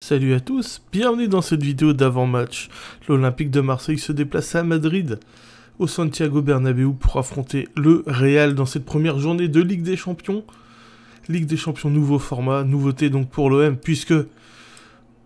Salut à tous, bienvenue dans cette vidéo d'avant-match. L'Olympique de Marseille se déplace à Madrid, au Santiago Bernabéu, pour affronter le Real dans cette première journée de Ligue des Champions. Ligue des Champions, nouveau format, nouveauté donc pour l'OM, puisque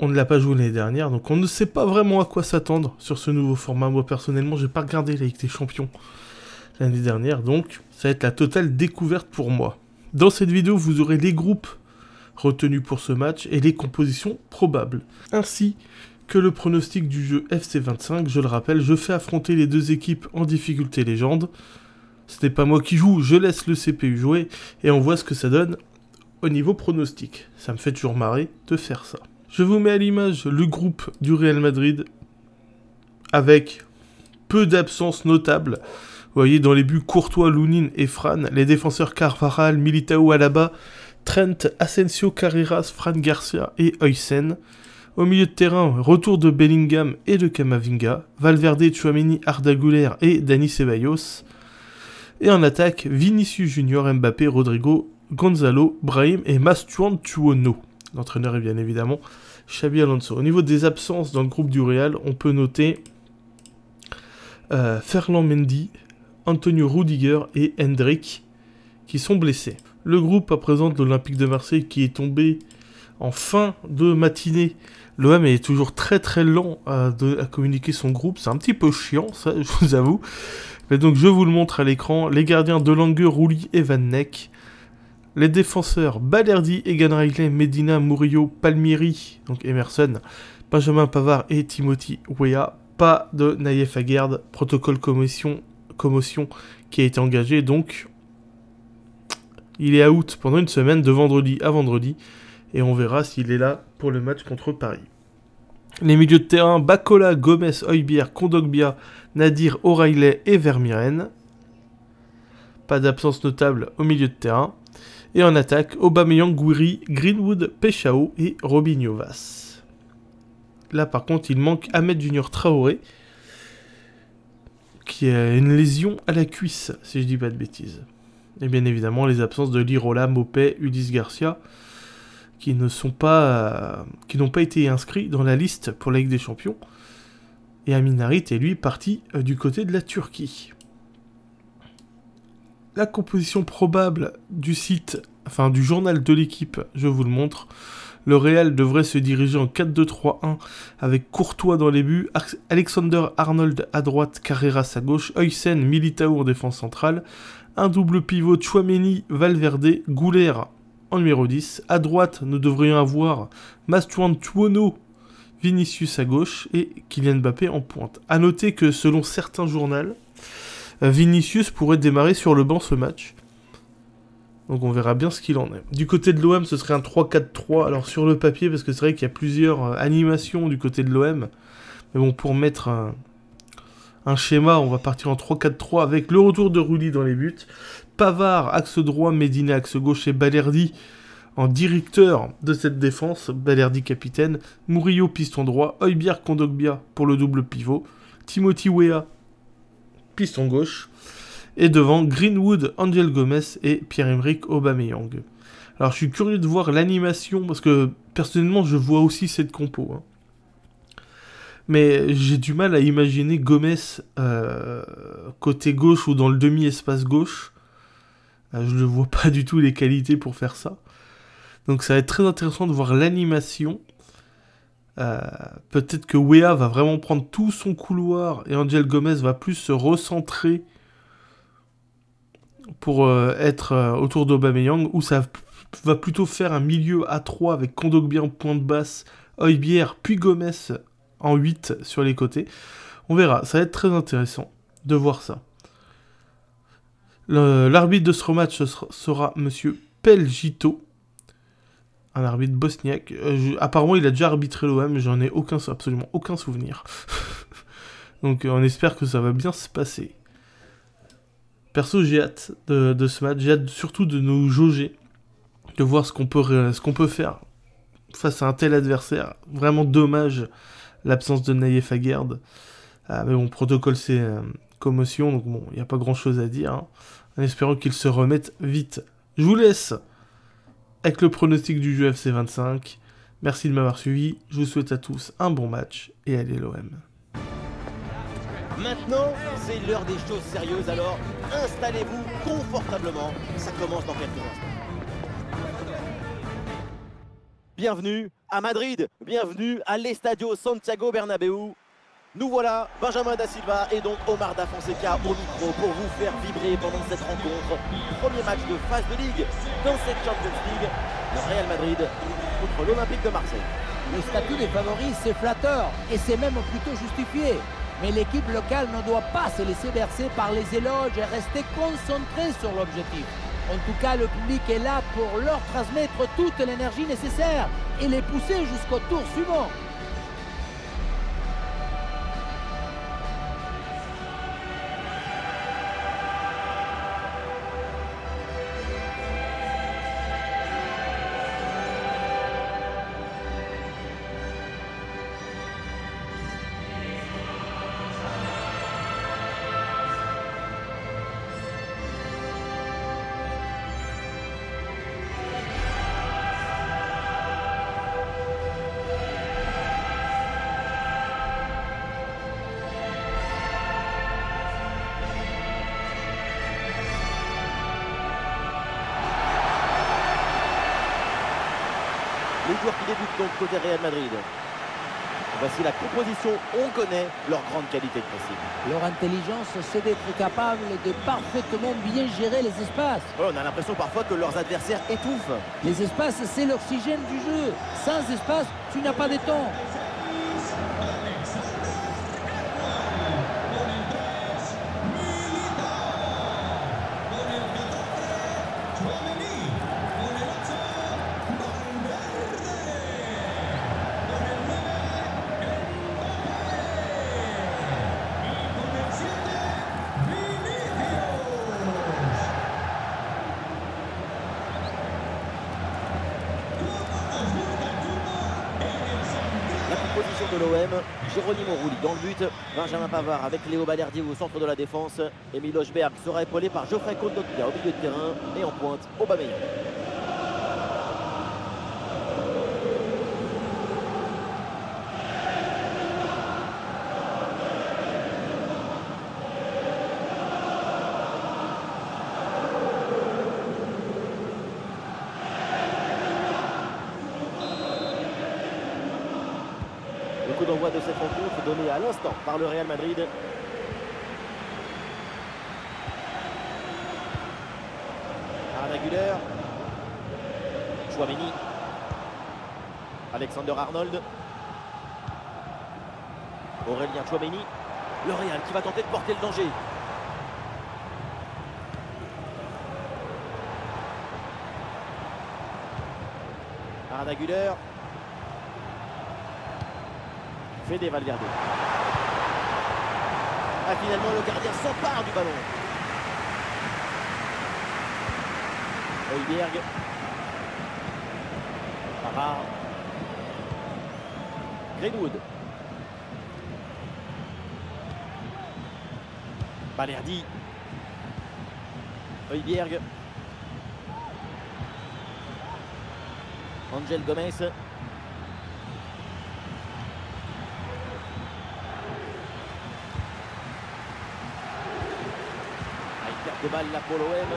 on ne l'a pas joué l'année dernière, donc on ne sait pas vraiment à quoi s'attendre sur ce nouveau format. Moi personnellement, j'ai pas regardé la Ligue des Champions l'année dernière, donc ça va être la totale découverte pour moi. Dans cette vidéo, vous aurez les groupes retenus pour ce match et les compositions probables, ainsi que le pronostic du jeu FC25. Je le rappelle, je fais affronter les deux équipes en difficulté légende. Ce n'est pas moi qui joue, je laisse le CPU jouer et on voit ce que ça donne au niveau pronostic. Ça me fait toujours marrer de faire ça. Je vous mets à l'image le groupe du Real Madrid avec peu d'absences notables. Vous voyez dans les buts Courtois, Lunin et Fran, les défenseurs Carvajal, Militao, Alaba, Trent, Asensio, Carreras, Fran Garcia et Huysen. Au milieu de terrain, retour de Bellingham et de Camavinga, Valverde, Tchouaméni, Arda Güler et Dani Ceballos. Et en attaque, Vinicius Junior, Mbappé, Rodrigo, Gonzalo, Brahim et Mascherano. L'entraîneur est bien évidemment Xabi Alonso. Au niveau des absences dans le groupe du Real, on peut noter Ferland Mendy, Antonio Rudiger et Hendrik qui sont blessés. Le groupe représente l'Olympique de Marseille qui est tombé en fin de matinée. L'OM est toujours très lent à communiquer son groupe. C'est un petit peu chiant, ça, je vous avoue. Mais donc, je vous le montre à l'écran. Les gardiens de Lange, Rulli et Van Neck. Les défenseurs Balerdi, Egan Riley, Medina, Murillo, Palmieri, donc Emerson, Benjamin Pavard et Timothy Weah. Pas de Nayef Aguerd. Protocole commotion qui a été engagé, donc il est out pendant une semaine, de vendredi à vendredi, et on verra s'il est là pour le match contre Paris. Les milieux de terrain, Bacola, Gomez, Højbjerg, Kondogbia, Nadir, O'Reilly et Vermieren. Pas d'absence notable au milieu de terrain. Et en attaque, Aubameyang, Gouiri, Greenwood, Peshao et Robinho Vaz. Là par contre, il manque Ahmed Junior Traoré, qui a une lésion à la cuisse, si je dis pas de bêtises. Et bien évidemment, les absences de Lirola, Mopé, Ulysse Garcia, qui n'ont pas été inscrits dans la liste pour la Ligue des Champions. Et Amin Harit est lui parti du côté de la Turquie. La composition probable du site, enfin du journal de l'équipe, je vous le montre. Le Real devrait se diriger en 4-2-3-1 avec Courtois dans les buts, Alexander Arnold à droite, Carreras à gauche, Huysen, Militao en défense centrale, un double pivot Tchouaméni, Valverde, Güler en numéro 10. À droite, nous devrions avoir Mascherano, Vinicius à gauche et Kylian Mbappé en pointe. A noter que selon certains journaux, Vinicius pourrait démarrer sur le banc ce match. Donc on verra bien ce qu'il en est. Du côté de l'OM, ce serait un 3-4-3. Alors sur le papier, parce que c'est vrai qu'il y a plusieurs animations du côté de l'OM. Mais bon, pour mettre un schéma, on va partir en 3-4-3 avec le retour de Rulli dans les buts. Pavard, axe droit, Medina, axe gauche et Balerdi en directeur de cette défense. Balerdi capitaine. Murillo, piston droit. Højbjerg, Kondogbia pour le double pivot. Timothy Weah, piston gauche. Et devant, Greenwood, Angel Gomez et Pierre-Emerick Aubameyang. Alors je suis curieux de voir l'animation, parce que personnellement je vois aussi cette compo. Hein. Mais j'ai du mal à imaginer Gomez côté gauche ou dans le demi-espace gauche. Je ne vois pas du tout les qualités pour faire ça. Donc ça va être très intéressant de voir l'animation. Peut-être que Weah va vraiment prendre tout son couloir et Angel Gomez va plus se recentrer pour être autour d'Aubameyang, où ça va plutôt faire un milieu à 3 avec Kondogbia en pointe basse, Højbjerg, puis Gomez en 8 sur les côtés. On verra, ça va être très intéressant de voir ça. L'arbitre de ce match sera Monsieur Pelgito, un arbitre bosniaque. Apparemment, il a déjà arbitré l'OM, mais j'en ai absolument aucun souvenir. Donc on espère que ça va bien se passer. Perso, j'ai hâte de ce match, j'ai hâte surtout de nous jauger, de voir ce qu'on peut faire face à un tel adversaire. Vraiment dommage l'absence de Nayef Aguerd. Mais bon, protocole c'est commotion, donc bon, il n'y a pas grand chose à dire. Hein, en espérant qu'il se remette vite. Je vous laisse avec le pronostic du jeu FC25. Merci de m'avoir suivi, je vous souhaite à tous un bon match et allez l'OM. Maintenant, c'est l'heure des choses sérieuses, alors installez-vous confortablement, ça commence dans quelques instants. Bienvenue à Madrid, bienvenue à l'Estadio Santiago Bernabéu. Nous voilà, Benjamin Da Silva et donc Omar Da Fonseca au micro pour vous faire vibrer pendant cette rencontre. Premier match de phase de Ligue dans cette Champions League. Le Real Madrid contre l'Olympique de Marseille. Le statut des favoris, c'est flatteur et c'est même plutôt justifié. Mais l'équipe locale ne doit pas se laisser bercer par les éloges et rester concentrée sur l'objectif. En tout cas, le public est là pour leur transmettre toute l'énergie nécessaire et les pousser jusqu'au tour suivant. Les joueurs qui débutent donc côté Real Madrid. Voici la composition, on connaît leur grande qualité de pressing. Leur intelligence, c'est d'être capable de parfaitement bien gérer les espaces. On a l'impression parfois que leurs adversaires étouffent. Les espaces, c'est l'oxygène du jeu. Sans espace, tu n'as pas de temps. Position de l'OM, Geronimo Rulli dans le but, Benjamin Pavard avec Léo Balerdi au centre de la défense, et Miloš Berg sera épaulé par Geoffrey Kondogbia au milieu de terrain et en pointe Aubameyang. Le coup d'envoi de cette rencontre donné à l'instant par le Real Madrid. Arda Güler. Tchouaméni. Alexander Arnold. Aurélien Tchouaméni. Le Real qui va tenter de porter le danger. Arda Güler. Fede Valverde. Ah, finalement, le gardien s'empare du ballon. Højbjerg. Pavard. Greenwood. Balerdi. Højbjerg. Angel Gomez. De balle là pour l'OM.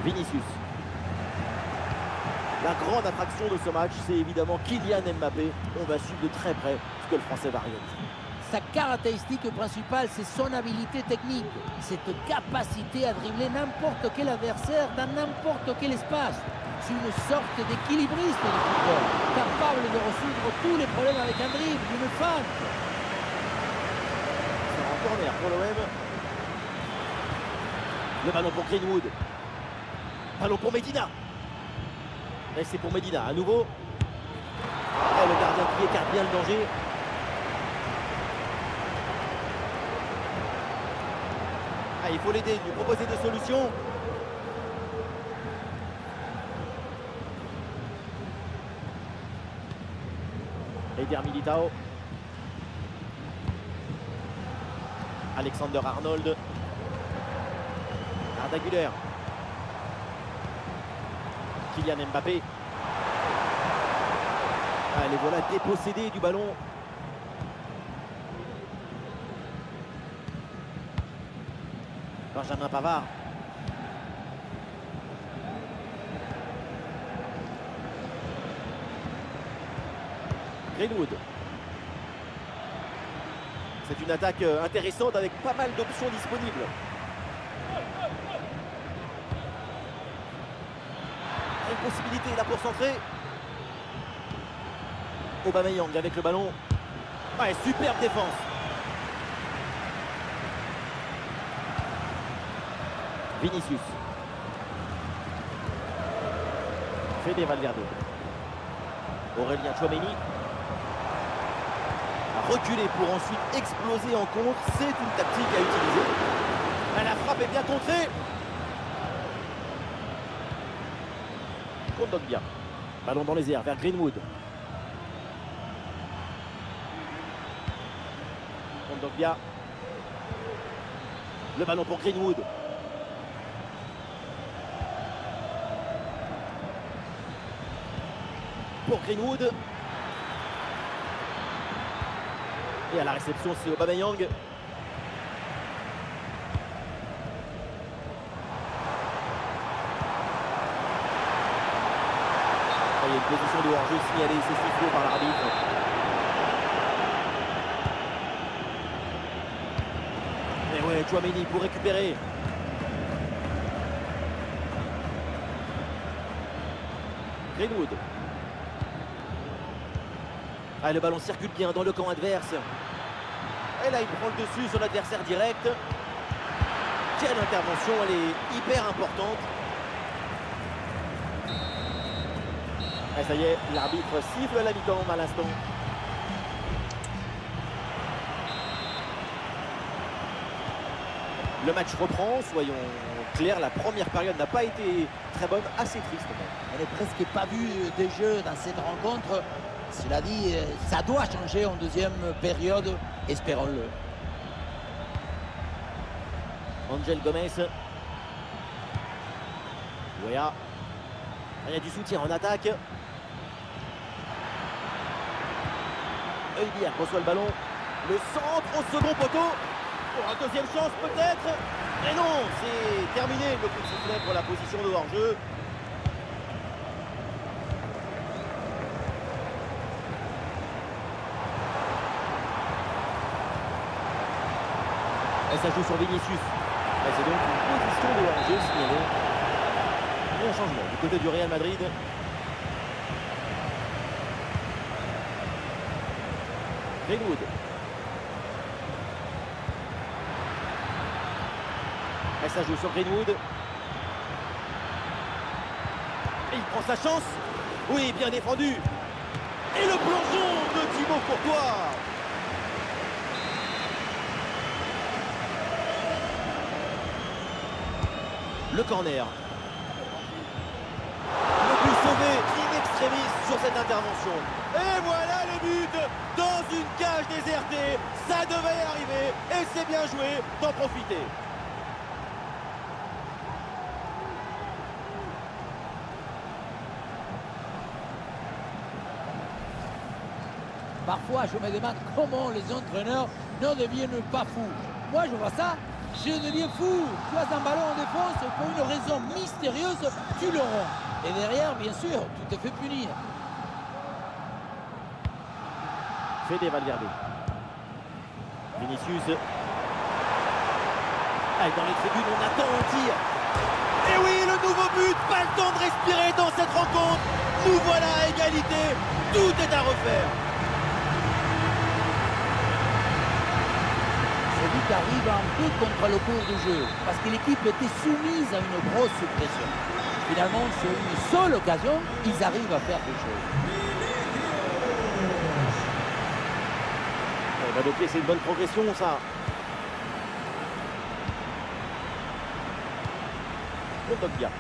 Vinicius. La grande attraction de ce match, c'est évidemment Kylian Mbappé. On va suivre de très près ce que le Français va réaliser. Sa caractéristique principale, c'est son habilité technique. Cette capacité à dribbler n'importe quel adversaire dans n'importe quel espace. C'est une sorte d'équilibriste de football, capable de résoudre tous les problèmes avec un dribble, une feinte. Corner pour l'OM. Le ballon pour Greenwood. Ballon pour Medina. Et c'est pour Medina à nouveau. Et le gardien qui écarte bien le danger. Ah, il faut l'aider, lui proposer des solutions. Eder Militao. Alexander Arnold. Arda Güler. Kylian Mbappé. Ah, les voilà dépossédés du ballon. Benjamin Pavard. Greenwood. C'est une attaque intéressante avec pas mal d'options disponibles. Une possibilité là pour centrer. Aubameyang avec le ballon. Ouais, superbe défense. Vinicius. Fede Valverde. Aurélien Tchouaméni. A reculé pour ensuite exploser en contre. C'est une tactique à utiliser. La frappe est bien contrée. Kondogbia. Ballon dans les airs vers Greenwood. Kondogbia. Le ballon pour Greenwood. Pour Greenwood. Et à la réception, c'est Aubameyang. Il y a une position de hors-jeu signalée, c'est sifflé par l'arbitre. Et ouais, Tchouaméni pour récupérer. Greenwood. Ah, le ballon circule bien dans le camp adverse. Et là, il prend le dessus sur l'adversaire direct. Quelle intervention, elle est hyper importante. Et ça y est, l'arbitre siffle à la mi-temps à l'instant. Le match reprend, soyons clairs, la première période n'a pas été très bonne, assez triste. On n'est presque pas vu des jeux dans cette rencontre. Cela dit, ça doit changer en deuxième période, espérons-le. Angel Gomez. Ouéa. Il y a du soutien en attaque. Heulière reçoit le ballon. Le centre au second poteau. Pour une deuxième chance peut-être. Mais non, c'est terminé le coup de sifflet pour la position de hors-jeu. Et ça joue sur Vinicius. Et c'est donc une position de hors-jeu signalée. Et un changement du côté du Real Madrid. Greenwood. Et ça joue sur Greenwood. Et il prend sa chance. Oui, bien défendu. Et le plongeon de Thibaut Courtois. Le corner. Le but sauvé in extremis sur cette intervention. Et voilà le but dans une cage désertée. Ça devait arriver et c'est bien joué d'en profiter. Parfois, je me demande comment les entraîneurs ne deviennent pas fous. Moi, je vois ça, je deviens fou. Tu as un ballon en défense, pour une raison mystérieuse, tu le rends. Et derrière, bien sûr, tu te fais punir. Fede Valverde. Vinicius. Allez, dans les tribunes, on attend un tir. Et oui, le nouveau but. Pas le temps de respirer dans cette rencontre. Nous voilà à égalité. Tout est à refaire. Ce but arrive un peu contre le cours du jeu, parce que l'équipe était soumise à une grosse pression. Finalement, sur une seule occasion, ils arrivent à faire des choses. Donc c'est une bonne progression, ça. Kondogbia.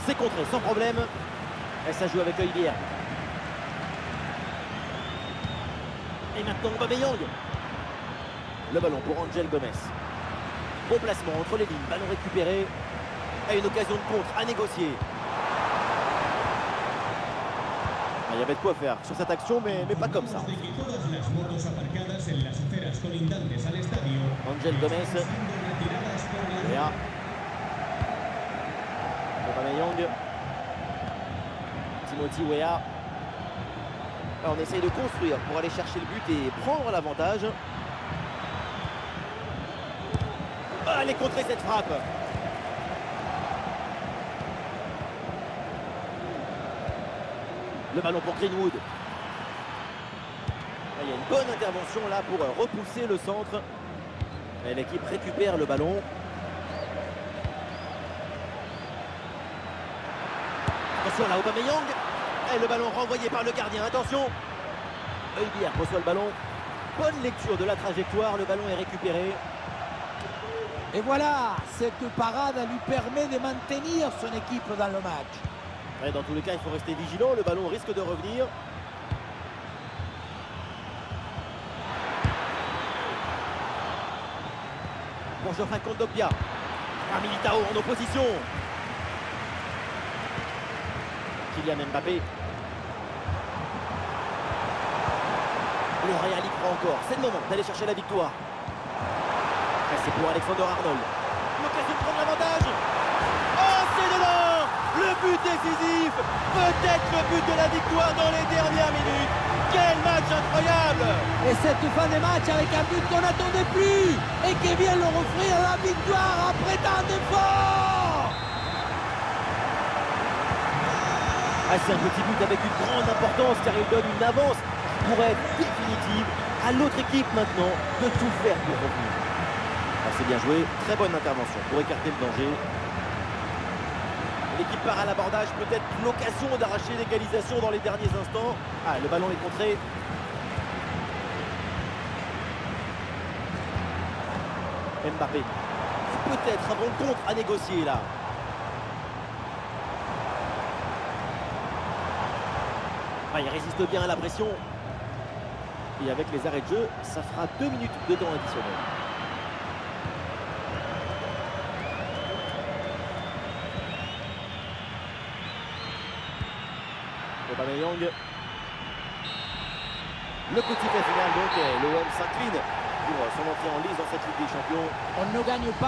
C'est contré sans problème. Et ça joue avec Heulière. Et maintenant Aubameyang. Le ballon pour Angel Gomez. Bon placement entre les lignes. Ballon récupéré. Et une occasion de contre à négocier. Il y avait de quoi faire sur cette action, mais pas comme ça. Angel Gomez. Léa. Aubameyang. Timothy Weah. On essaye de construire pour aller chercher le but et prendre l'avantage. Ah, elle est contrée cette frappe. Le ballon pour Greenwood. Il y a une bonne intervention là pour repousser le centre. Et l'équipe récupère le ballon. Attention là, Aubameyang. Et le ballon renvoyé par le gardien. Attention. Højbjerg reçoit le ballon. Bonne lecture de la trajectoire. Le ballon est récupéré. Et voilà, cette parade lui permet de maintenir son équipe dans le match. Ouais, dans tous les cas, il faut rester vigilant. Le ballon risque de revenir. Pour Geoffrey Kondogbia. Militao en opposition. Kylian Mbappé. Le Real y croit encore. C'est le moment d'aller chercher la victoire. Et c'est pour Alexander Arnold. L'occasion de prendre l'avantage. Oh, c'est dedans! Le but décisif. Peut-être le but de la victoire dans les dernières minutes. Quel match incroyable! Et cette fin de match avec un but qu'on n'attendait plus et qui vient leur offrir la victoire après tant d'efforts. Ah, c'est un petit but avec une grande importance car il donne une avance qui pourrait être définitive. À l'autre équipe maintenant de tout faire pour revenir. Ah, c'est bien joué, très bonne intervention pour écarter le danger. L'équipe part à l'abordage, peut-être l'occasion d'arracher l'égalisation dans les derniers instants. Ah, le ballon est contré. Mbappé. Peut-être un bon contre à négocier là. Ah, il résiste bien à la pression. Et avec les arrêts de jeu, ça fera 2 minutes de temps additionnel. Aubameyang. Le coup de sifflet final donc, l'OM s'incline pour son entrée en lice dans cette Ligue des Champions. On ne gagne pas.